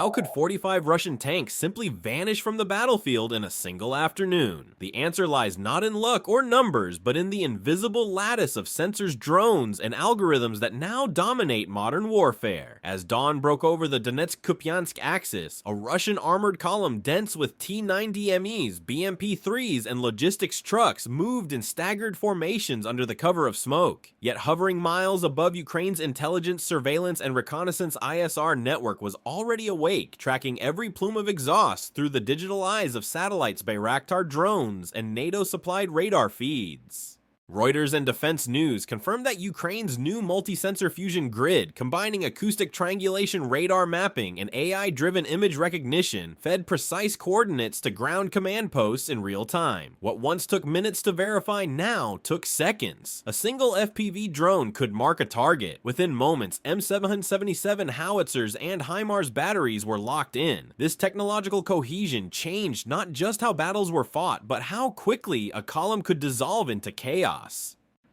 How could 45 Russian tanks simply vanish from the battlefield in a single afternoon? The answer lies not in luck or numbers, but in the invisible lattice of sensors, drones, and algorithms that now dominate modern warfare. As dawn broke over the Donetsk-Kupyansk axis, a Russian armored column dense with T-90Ms, BMP-3s, and logistics trucks moved in staggered formations under the cover of smoke. Yet hovering miles above Ukraine's intelligence, surveillance, and reconnaissance ISR network was already awake, tracking every plume of exhaust through the digital eyes of satellites, Bayraktar drones, and NATO-supplied radar feeds. Reuters and Defense News confirmed that Ukraine's new multi-sensor fusion grid, combining acoustic triangulation radar mapping and AI-driven image recognition, fed precise coordinates to ground command posts in real time. What once took minutes to verify now took seconds. A single FPV drone could mark a target. Within moments, M777 howitzers and HIMARS batteries were locked in. This technological cohesion changed not just how battles were fought, but how quickly a column could dissolve into chaos.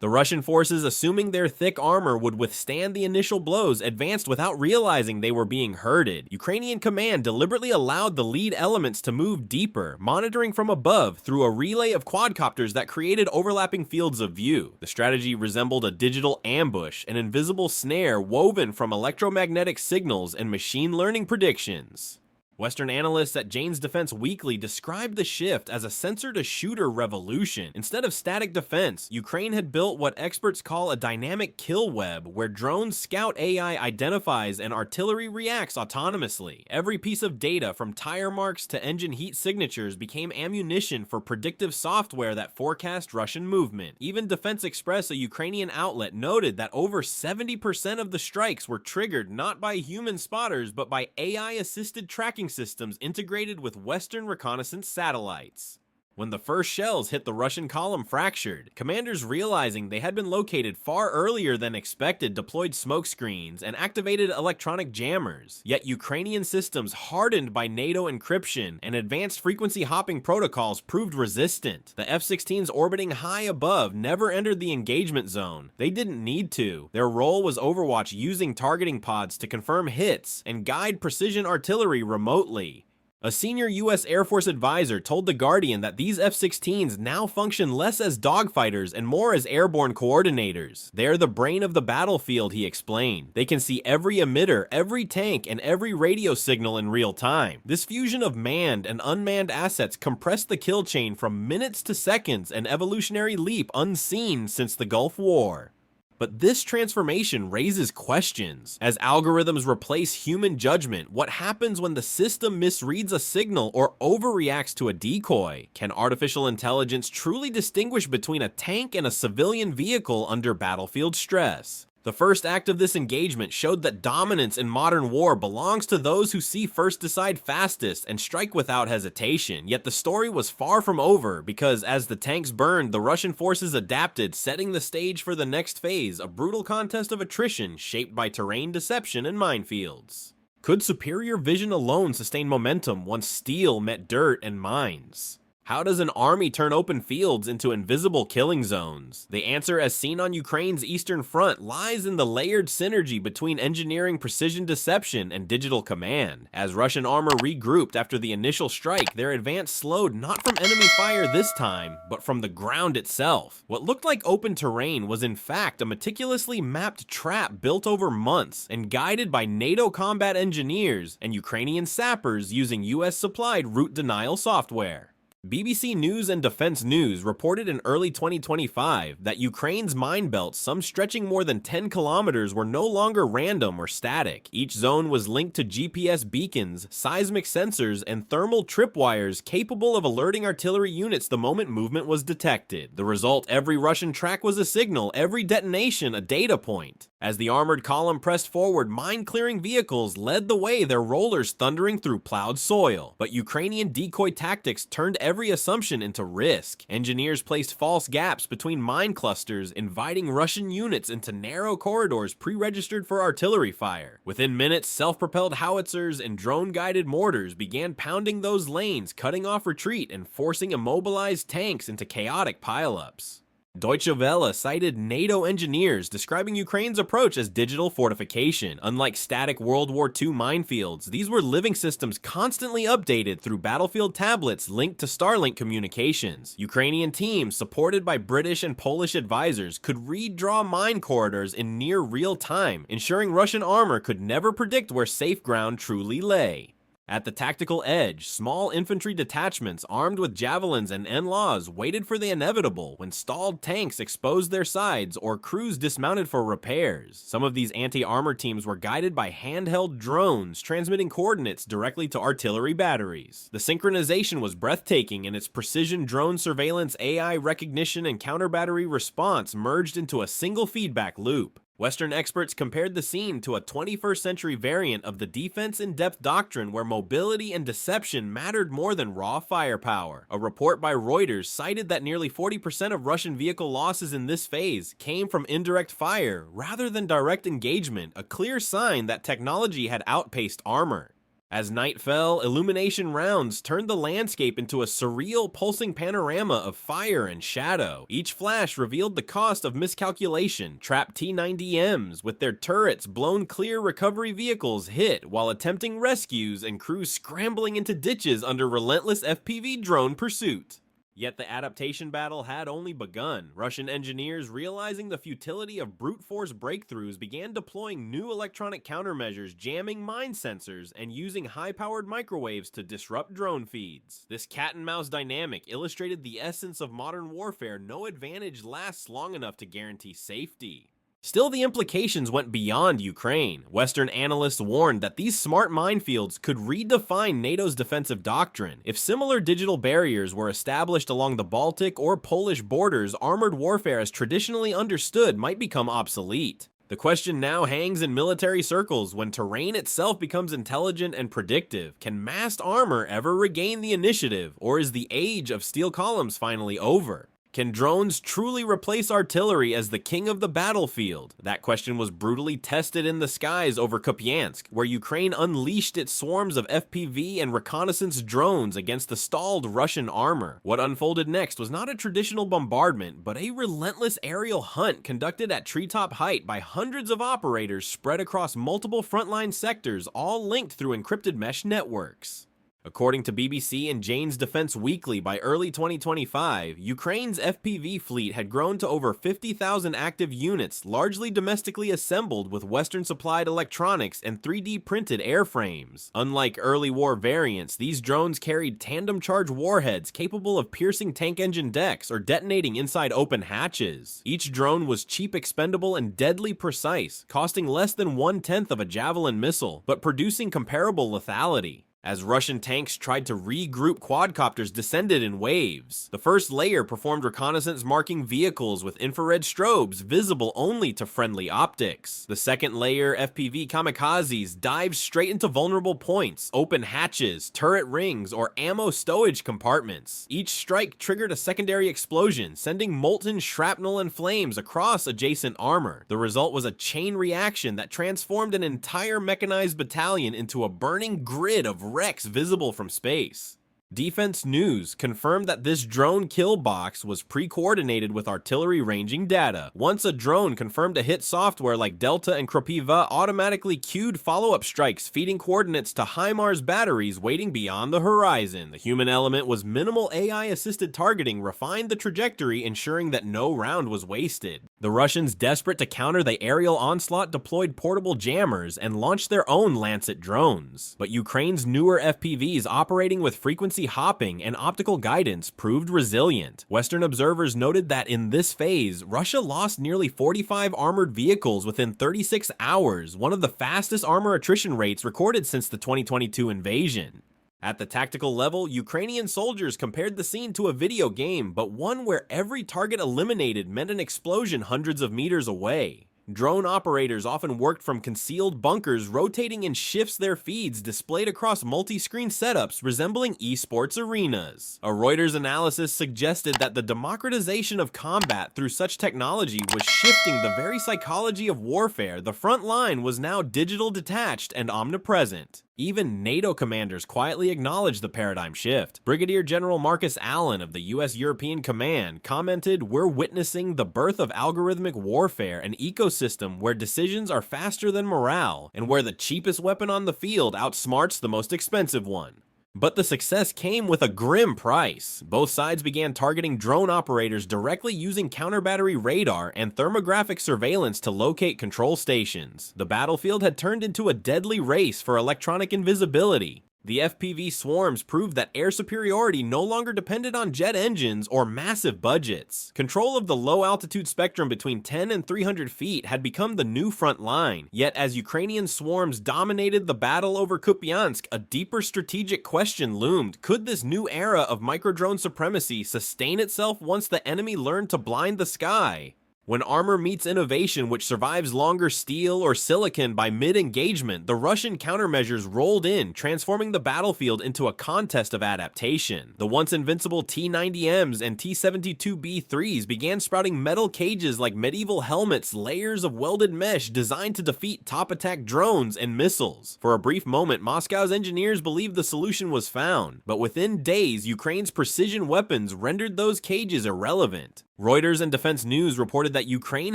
The Russian forces, assuming their thick armor would withstand the initial blows, advanced without realizing they were being herded. Ukrainian command deliberately allowed the lead elements to move deeper, monitoring from above through a relay of quadcopters that created overlapping fields of view. The strategy resembled a digital ambush, an invisible snare woven from electromagnetic signals and machine learning predictions. Western analysts at Jane's Defense Weekly described the shift as a sensor-to-shooter revolution. Instead of static defense, Ukraine had built what experts call a dynamic kill web, where drones scout, AI identifies, and artillery reacts autonomously. Every piece of data, from tire marks to engine heat signatures, became ammunition for predictive software that forecast Russian movement. Even Defense Express, a Ukrainian outlet, noted that over 70% of the strikes were triggered not by human spotters, but by AI-assisted tracking systems integrated with Western reconnaissance satellites. When the first shells hit the Russian column fractured, commanders, realizing they had been located far earlier than expected, deployed smoke screens and activated electronic jammers. Yet Ukrainian systems, hardened by NATO encryption and advanced frequency hopping protocols, proved resistant. The F-16s orbiting high above never entered the engagement zone. They didn't need to. Their role was Overwatch, using targeting pods to confirm hits and guide precision artillery remotely. A senior U.S. Air Force advisor told The Guardian that these F-16s now function less as dogfighters and more as airborne coordinators. They're the brain of the battlefield, he explained. They can see every emitter, every tank, and every radio signal in real time. This fusion of manned and unmanned assets compressed the kill chain from minutes to seconds, an evolutionary leap unseen since the Gulf War. But this transformation raises questions. As algorithms replace human judgment, what happens when the system misreads a signal or overreacts to a decoy? Can artificial intelligence truly distinguish between a tank and a civilian vehicle under battlefield stress? The first act of this engagement showed that dominance in modern war belongs to those who see first, decide fastest, and strike without hesitation. Yet the story was far from over, because as the tanks burned, the Russian forces adapted, setting the stage for the next phase, a brutal contest of attrition shaped by terrain deception and minefields. Could superior vision alone sustain momentum once steel met dirt and mines? How does an army turn open fields into invisible killing zones? The answer, as seen on Ukraine's eastern front, lies in the layered synergy between engineering, precision deception, and digital command. As Russian armor regrouped after the initial strike, their advance slowed not from enemy fire this time, but from the ground itself. What looked like open terrain was in fact a meticulously mapped trap built over months and guided by NATO combat engineers and Ukrainian sappers using US-supplied route denial software. BBC News and Defense News reported in early 2025 that Ukraine's mine belts, some stretching more than 10 kilometers, were no longer random or static. Each zone was linked to GPS beacons, seismic sensors, and thermal tripwires capable of alerting artillery units the moment movement was detected. The result: every Russian track was a signal, every detonation a data point. As the armored column pressed forward, mine-clearing vehicles led the way, their rollers thundering through plowed soil. But Ukrainian decoy tactics turned every assumption into risk. Engineers placed false gaps between mine clusters, inviting Russian units into narrow corridors pre-registered for artillery fire. Within minutes, self-propelled howitzers and drone-guided mortars began pounding those lanes, cutting off retreat and forcing immobilized tanks into chaotic pileups. Deutsche Welle cited NATO engineers describing Ukraine's approach as digital fortification. Unlike static World War II minefields, these were living systems constantly updated through battlefield tablets linked to Starlink communications. Ukrainian teams, supported by British and Polish advisors, could redraw mine corridors in near real time, ensuring Russian armor could never predict where safe ground truly lay. At the tactical edge, small infantry detachments armed with javelins and NLAWs waited for the inevitable when stalled tanks exposed their sides or crews dismounted for repairs. Some of these anti-armor teams were guided by handheld drones, transmitting coordinates directly to artillery batteries. The synchronization was breathtaking, and its precision drone surveillance, AI recognition, and counter-battery response merged into a single feedback loop. Western experts compared the scene to a 21st century variant of the defense-in-depth doctrine where mobility and deception mattered more than raw firepower. A report by Reuters cited that nearly 40% of Russian vehicle losses in this phase came from indirect fire rather than direct engagement, a clear sign that technology had outpaced armor. As night fell, illumination rounds turned the landscape into a surreal, pulsing panorama of fire and shadow. Each flash revealed the cost of miscalculation. Trapped T-90Ms, with their turrets blown clear, recovery vehicles hit while attempting rescues and crews scrambling into ditches under relentless FPV drone pursuit. Yet the adaptation battle had only begun. Russian engineers, realizing the futility of brute force breakthroughs, began deploying new electronic countermeasures, jamming mine sensors, and using high-powered microwaves to disrupt drone feeds. This cat-and-mouse dynamic illustrated the essence of modern warfare. No advantage lasts long enough to guarantee safety. Still, the implications went beyond Ukraine. Western analysts warned that these smart minefields could redefine NATO's defensive doctrine. If similar digital barriers were established along the Baltic or Polish borders, armored warfare as traditionally understood might become obsolete. The question now hangs in military circles. When terrain itself becomes intelligent and predictive, can massed armor ever regain the initiative, or is the age of steel columns finally over? Can drones truly replace artillery as the king of the battlefield? That question was brutally tested in the skies over Kupyansk, where Ukraine unleashed its swarms of FPV and reconnaissance drones against the stalled Russian armor. What unfolded next was not a traditional bombardment, but a relentless aerial hunt conducted at treetop height by hundreds of operators spread across multiple frontline sectors, all linked through encrypted mesh networks. According to BBC and Jane's Defense Weekly, by early 2025, Ukraine's FPV fleet had grown to over 50,000 active units, largely domestically assembled with Western-supplied electronics and 3D-printed airframes. Unlike early war variants, these drones carried tandem-charge warheads capable of piercing tank engine decks or detonating inside open hatches. Each drone was cheap, expendable, and deadly precise, costing less than 1/10 of a Javelin missile, but producing comparable lethality. As Russian tanks tried to regroup, quadcopters descended in waves. The first layer performed reconnaissance, marking vehicles with infrared strobes visible only to friendly optics. The second layer, FPV kamikazes, dived straight into vulnerable points, open hatches, turret rings, or ammo stowage compartments. Each strike triggered a secondary explosion, sending molten shrapnel and flames across adjacent armor. The result was a chain reaction that transformed an entire mechanized battalion into a burning grid of wrecks visible from space. Defense News confirmed that this drone kill box was pre-coordinated with artillery ranging data. Once a drone confirmed a hit, software like Delta and Kropiva automatically queued follow-up strikes, feeding coordinates to HIMARS batteries waiting beyond the horizon. The human element was minimal AI-assisted targeting, refined the trajectory, ensuring that no round was wasted. The Russians, desperate to counter the aerial onslaught, deployed portable jammers and launched their own Lancet drones. But Ukraine's newer FPVs, operating with frequency hopping and optical guidance, proved resilient. Western observers noted that in this phase, Russia lost nearly 45 armored vehicles within 36 hours, one of the fastest armor attrition rates recorded since the 2022 invasion. At the tactical level, Ukrainian soldiers compared the scene to a video game, but one where every target eliminated meant an explosion hundreds of meters away. Drone operators often worked from concealed bunkers, rotating in shifts, their feeds displayed across multi-screen setups resembling esports arenas. A Reuters analysis suggested that the democratization of combat through such technology was shifting the very psychology of warfare. The front line was now digital, detached, and omnipresent. Even NATO commanders quietly acknowledged the paradigm shift. Brigadier General Marcus Allen of the U.S. European Command commented, "We're witnessing the birth of algorithmic warfare, an ecosystem where decisions are faster than morale, and where the cheapest weapon on the field outsmarts the most expensive one." But the success came with a grim price. Both sides began targeting drone operators directly using counter-battery radar and thermographic surveillance to locate control stations. The battlefield had turned into a deadly race for electronic invisibility. The FPV swarms proved that air superiority no longer depended on jet engines or massive budgets. Control of the low-altitude spectrum between 10 and 300 feet had become the new front line, yet as Ukrainian swarms dominated the battle over Kupyansk, a deeper strategic question loomed. Could this new era of microdrone supremacy sustain itself once the enemy learned to blind the sky? When armor meets innovation which survives longer steel or silicon by mid-engagement, the Russian countermeasures rolled in, transforming the battlefield into a contest of adaptation. The once invincible T-90Ms and T-72B3s began sprouting metal cages like medieval helmets, layers of welded mesh designed to defeat top-attack drones and missiles. For a brief moment, Moscow's engineers believed the solution was found, but within days, Ukraine's precision weapons rendered those cages irrelevant. Reuters and Defense News reported that Ukraine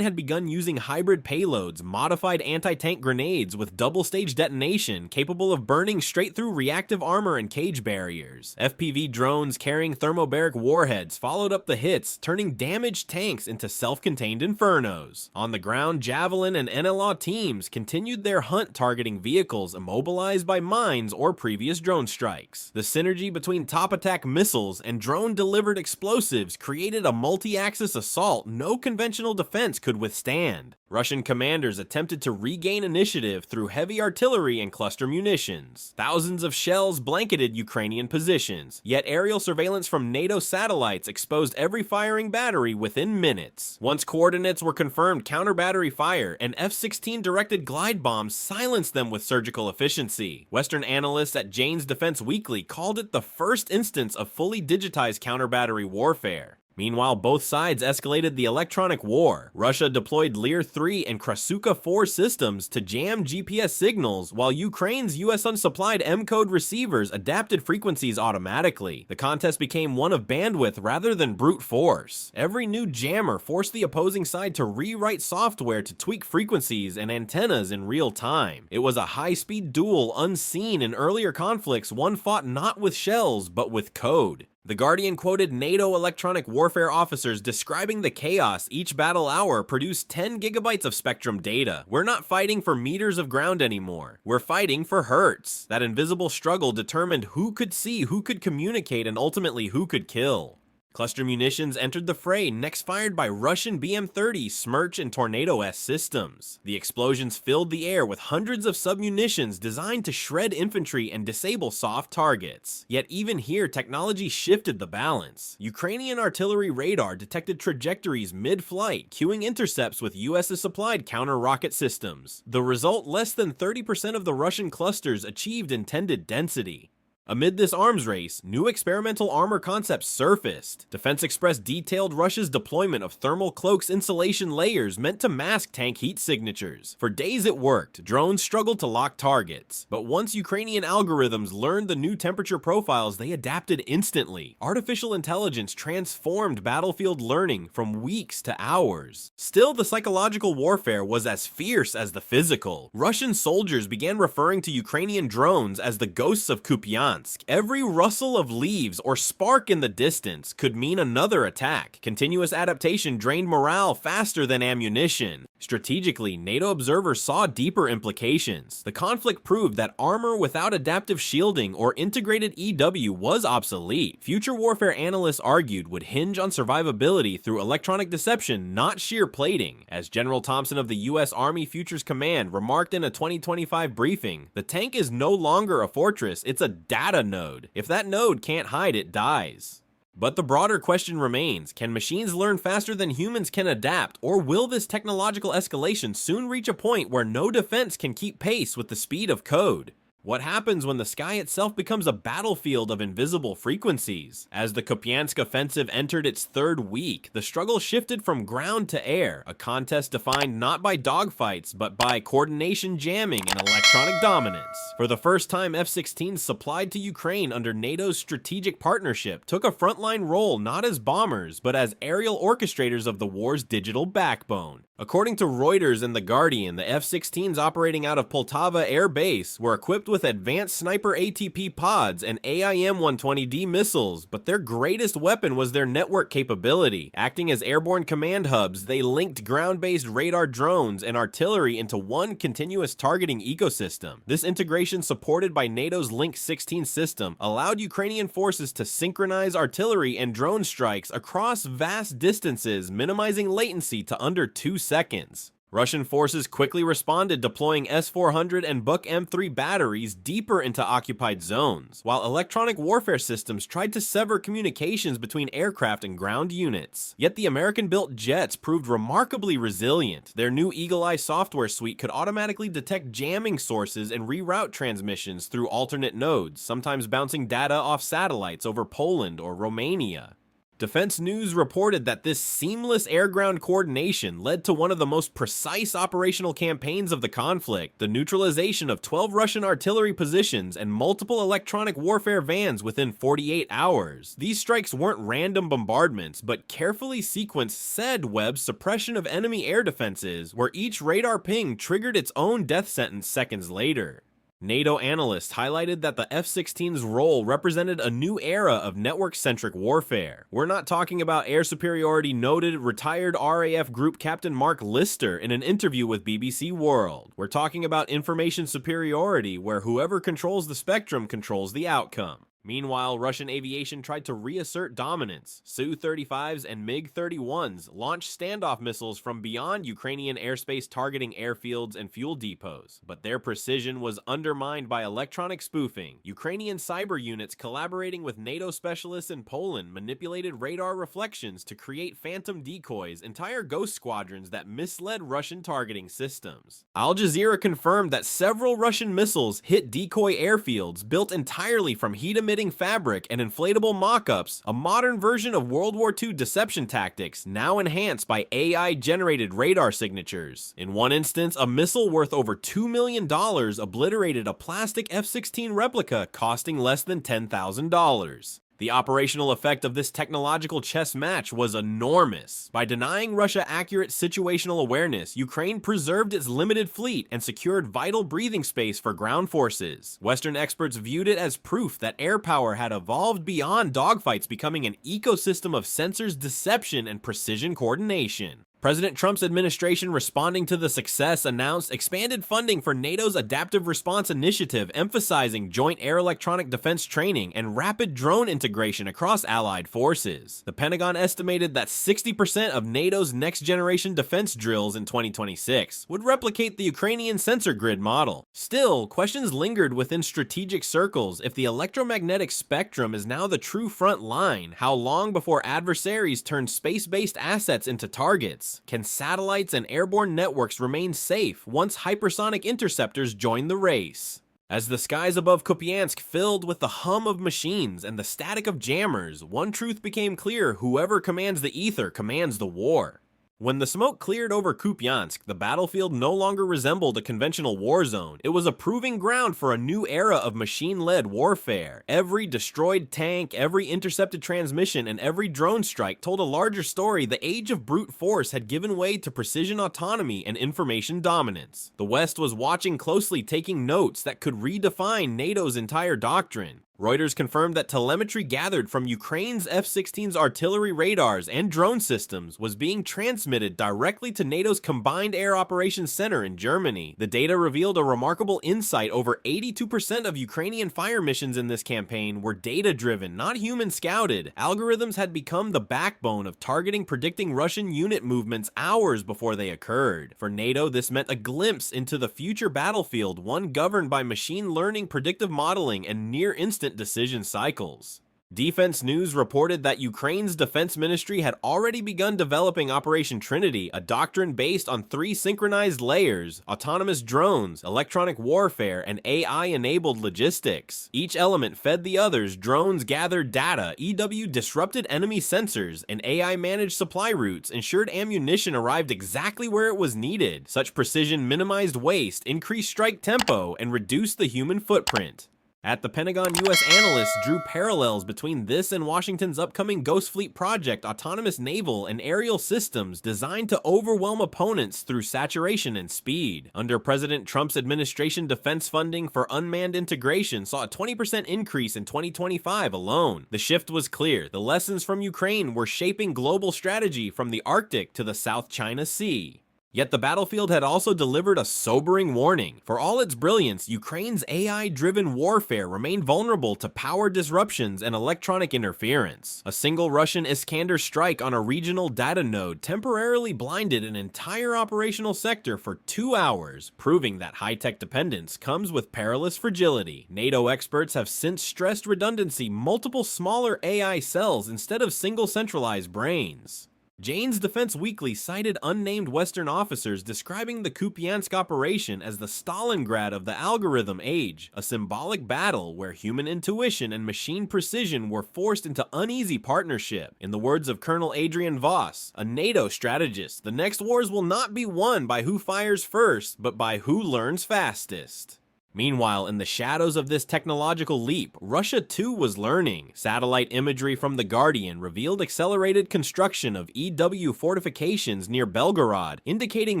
had begun using hybrid payloads, modified anti-tank grenades with double-stage detonation capable of burning straight through reactive armor and cage barriers. FPV drones carrying thermobaric warheads followed up the hits, turning damaged tanks into self-contained infernos. On the ground, Javelin and NLAW teams continued their hunt targeting vehicles immobilized by mines or previous drone strikes. The synergy between top-attack missiles and drone-delivered explosives created a multi-axis assault no conventional defense could withstand. Russian commanders attempted to regain initiative through heavy artillery and cluster munitions. Thousands of shells blanketed Ukrainian positions, yet aerial surveillance from NATO satellites exposed every firing battery within minutes. Once coordinates were confirmed, counter-battery fire and F-16 directed glide bombs silenced them with surgical efficiency. Western analysts at Jane's Defense Weekly called it the first instance of fully digitized counter-battery warfare. Meanwhile, both sides escalated the electronic war. Russia deployed Lear 3 and Krasuka 4 systems to jam GPS signals, while Ukraine's US-unsupplied M-code receivers adapted frequencies automatically. The contest became one of bandwidth rather than brute force. Every new jammer forced the opposing side to rewrite software to tweak frequencies and antennas in real time. It was a high-speed duel unseen in earlier conflicts, one fought not with shells, but with code. The Guardian quoted NATO electronic warfare officers describing the chaos each battle hour produced 10 gigabytes of spectrum data. We're not fighting for meters of ground anymore. We're fighting for hertz. That invisible struggle determined who could see, who could communicate, and ultimately who could kill. Cluster munitions entered the fray, next fired by Russian BM-30, Smerch, and Tornado-S systems. The explosions filled the air with hundreds of submunitions designed to shred infantry and disable soft targets. Yet even here, technology shifted the balance. Ukrainian artillery radar detected trajectories mid-flight, cueing intercepts with US-supplied counter-rocket systems. The result, less than 30% of the Russian clusters achieved intended density. Amid this arms race, new experimental armor concepts surfaced. Defense Express detailed Russia's deployment of thermal cloaks insulation layers meant to mask tank heat signatures. For days it worked. Drones struggled to lock targets. But once Ukrainian algorithms learned the new temperature profiles, they adapted instantly. Artificial intelligence transformed battlefield learning from weeks to hours. Still, the psychological warfare was as fierce as the physical. Russian soldiers began referring to Ukrainian drones as the ghosts of Kupyansk. Every rustle of leaves or spark in the distance could mean another attack. Continuous adaptation drained morale faster than ammunition. Strategically, NATO observers saw deeper implications. The conflict proved that armor without adaptive shielding or integrated EW was obsolete. Future warfare analysts argued would hinge on survivability through electronic deception, not sheer plating. As General Thompson of the U.S. Army Futures Command remarked in a 2025 briefing, the tank is no longer a fortress, it's a data node. If that node can't hide, it dies. But the broader question remains, can machines learn faster than humans can adapt, or will this technological escalation soon reach a point where no defense can keep pace with the speed of code? What happens when the sky itself becomes a battlefield of invisible frequencies? As the Kupyansk offensive entered its third week, the struggle shifted from ground to air, a contest defined not by dogfights, but by coordination jamming and electronic dominance. For the first time, F-16s supplied to Ukraine under NATO's strategic partnership took a frontline role not as bombers, but as aerial orchestrators of the war's digital backbone. According to Reuters and The Guardian, the F-16s operating out of Poltava Air Base were equipped with advanced sniper ATP pods and AIM-120D missiles, but their greatest weapon was their network capability. Acting as airborne command hubs, they linked ground-based radar drones and artillery into one continuous targeting ecosystem. This integration, supported by NATO's Link 16 system, allowed Ukrainian forces to synchronize artillery and drone strikes across vast distances, minimizing latency to under 2 seconds. Russian forces quickly responded, deploying S-400 and Buk M3 batteries deeper into occupied zones, while electronic warfare systems tried to sever communications between aircraft and ground units. Yet the American-built jets proved remarkably resilient. Their new Eagle Eye software suite could automatically detect jamming sources and reroute transmissions through alternate nodes, sometimes bouncing data off satellites over Poland or Romania. Defense News reported that this seamless air-ground coordination led to one of the most precise operational campaigns of the conflict, the neutralization of 12 Russian artillery positions and multiple electronic warfare vans within 48 hours. These strikes weren't random bombardments, but carefully sequenced SED-web suppression of enemy air defenses, where each radar ping triggered its own death sentence seconds later. NATO analysts highlighted that the F-16's role represented a new era of network-centric warfare. We're not talking about air superiority, noted retired RAF Group Captain Mark Lister in an interview with BBC World. We're talking about information superiority, where whoever controls the spectrum controls the outcome. Meanwhile, Russian aviation tried to reassert dominance. Su-35s and MiG-31s launched standoff missiles from beyond Ukrainian airspace, targeting airfields and fuel depots, but their precision was undermined by electronic spoofing. Ukrainian cyber units collaborating with NATO specialists in Poland manipulated radar reflections to create phantom decoys, entire ghost squadrons that misled Russian targeting systems. Al Jazeera confirmed that several Russian missiles hit decoy airfields built entirely from heat-emitting fabric and inflatable mock-ups, a modern version of World War II deception tactics, now enhanced by AI-generated radar signatures. In one instance, a missile worth over $2 million obliterated a plastic F-16 replica costing less than $10,000. The operational effect of this technological chess match was enormous. By denying Russia accurate situational awareness, Ukraine preserved its limited fleet and secured vital breathing space for ground forces. Western experts viewed it as proof that air power had evolved beyond dogfights, becoming an ecosystem of sensors, deception, and precision coordination. President Trump's administration, responding to the success, announced expanded funding for NATO's Adaptive Response Initiative, emphasizing joint air electronic defense training and rapid drone integration across allied forces. The Pentagon estimated that 60% of NATO's next-generation defense drills in 2026 would replicate the Ukrainian sensor grid model. Still, questions lingered within strategic circles. If the electromagnetic spectrum is now the true front line, how long before adversaries turn space-based assets into targets? Can satellites and airborne networks remain safe once hypersonic interceptors join the race? As the skies above Kupyansk filled with the hum of machines and the static of jammers, one truth became clear: whoever commands the ether commands the war. When the smoke cleared over Kupyansk, the battlefield no longer resembled a conventional war zone. It was a proving ground for a new era of machine-led warfare. Every destroyed tank, every intercepted transmission, and every drone strike told a larger story. The age of brute force had given way to precision autonomy and information dominance. The West was watching closely, taking notes that could redefine NATO's entire doctrine. Reuters confirmed that telemetry gathered from Ukraine's F-16's artillery radars and drone systems was being transmitted directly to NATO's Combined Air Operations Center in Germany. The data revealed a remarkable insight: over 82% of Ukrainian fire missions in this campaign were data-driven, not human-scouted. Algorithms had become the backbone of targeting, predicting Russian unit movements hours before they occurred. For NATO, this meant a glimpse into the future battlefield, one governed by machine learning, predictive modeling, and near-instant decision cycles. Defense News reported that Ukraine's defense ministry had already begun developing Operation Trinity, a doctrine based on 3 synchronized layers: autonomous drones, electronic warfare, and AI-enabled logistics. Each element fed the others. Drones gathered data, EW disrupted enemy sensors, and AI-managed supply routes ensured ammunition arrived exactly where it was needed. Such precision minimized waste, increased strike tempo, and reduced the human footprint. At the Pentagon, U.S. analysts drew parallels between this and Washington's upcoming Ghost Fleet project, autonomous naval and aerial systems designed to overwhelm opponents through saturation and speed. Under President Trump's administration, defense funding for unmanned integration saw a 20% increase in 2025 alone. The shift was clear. The lessons from Ukraine were shaping global strategy from the Arctic to the South China Sea. Yet the battlefield had also delivered a sobering warning. For all its brilliance, Ukraine's AI-driven warfare remained vulnerable to power disruptions and electronic interference. A single Russian Iskander strike on a regional data node temporarily blinded an entire operational sector for 2 hours, proving that high-tech dependence comes with perilous fragility. NATO experts have since stressed redundancy: multiple smaller AI cells instead of single centralized brains. Jane's Defense Weekly cited unnamed Western officers describing the Kupyansk operation as the Stalingrad of the algorithm age, a symbolic battle where human intuition and machine precision were forced into uneasy partnership. In the words of Colonel Adrian Voss, a NATO strategist, the next wars will not be won by who fires first, but by who learns fastest. Meanwhile, in the shadows of this technological leap, Russia too was learning. Satellite imagery from The Guardian revealed accelerated construction of EW fortifications near Belgorod, indicating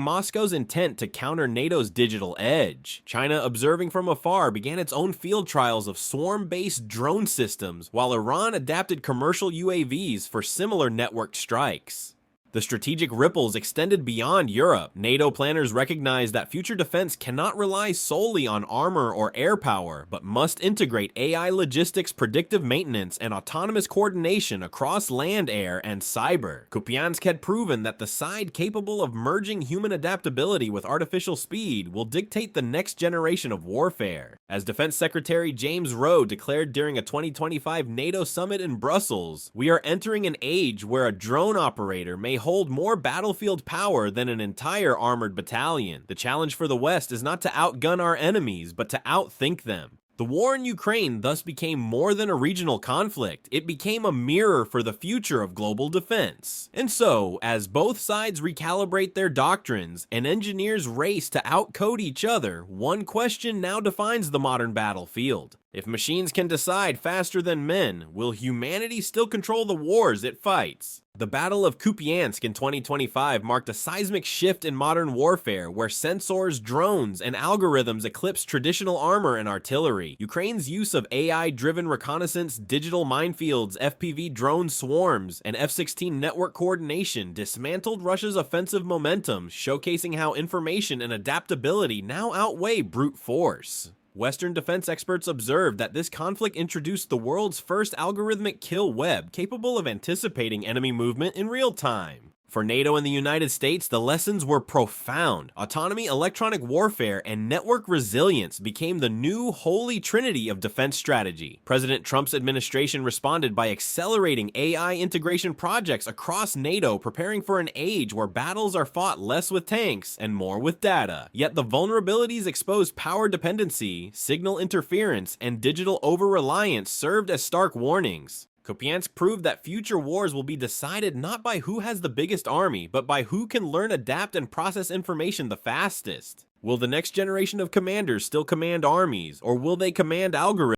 Moscow's intent to counter NATO's digital edge. China, observing from afar, began its own field trials of swarm-based drone systems, while Iran adapted commercial UAVs for similar networked strikes. The strategic ripples extended beyond Europe. NATO planners recognized that future defense cannot rely solely on armor or air power, but must integrate AI logistics, predictive maintenance, and autonomous coordination across land, air, and cyber. Kupyansk had proven that the side capable of merging human adaptability with artificial speed will dictate the next generation of warfare. As Defense Secretary James Rowe declared during a 2025 NATO summit in Brussels, "We are entering an age where a drone operator may hold more battlefield power than an entire armored battalion. The challenge for the West is not to outgun our enemies, but to outthink them." The war in Ukraine thus became more than a regional conflict. It became a mirror for the future of global defense. And so, as both sides recalibrate their doctrines and engineers race to outcode each other, one question now defines the modern battlefield. If machines can decide faster than men, will humanity still control the wars it fights? The Battle of Kupyansk in 2025 marked a seismic shift in modern warfare, where sensors, drones, and algorithms eclipsed traditional armor and artillery. Ukraine's use of AI-driven reconnaissance, digital minefields, FPV drone swarms, and F-16 network coordination dismantled Russia's offensive momentum, showcasing how information and adaptability now outweigh brute force. Western defense experts observed that this conflict introduced the world's first algorithmic kill web capable of anticipating enemy movement in real time. For NATO and the United States, the lessons were profound. Autonomy, electronic warfare, and network resilience became the new holy trinity of defense strategy. President Trump's administration responded by accelerating AI integration projects across NATO, preparing for an age where battles are fought less with tanks and more with data. Yet the vulnerabilities exposed power dependency, signal interference, and digital over-reliance served as stark warnings. Kupyansk proved that future wars will be decided not by who has the biggest army, but by who can learn, adapt, and process information the fastest. Will the next generation of commanders still command armies, or will they command algorithms?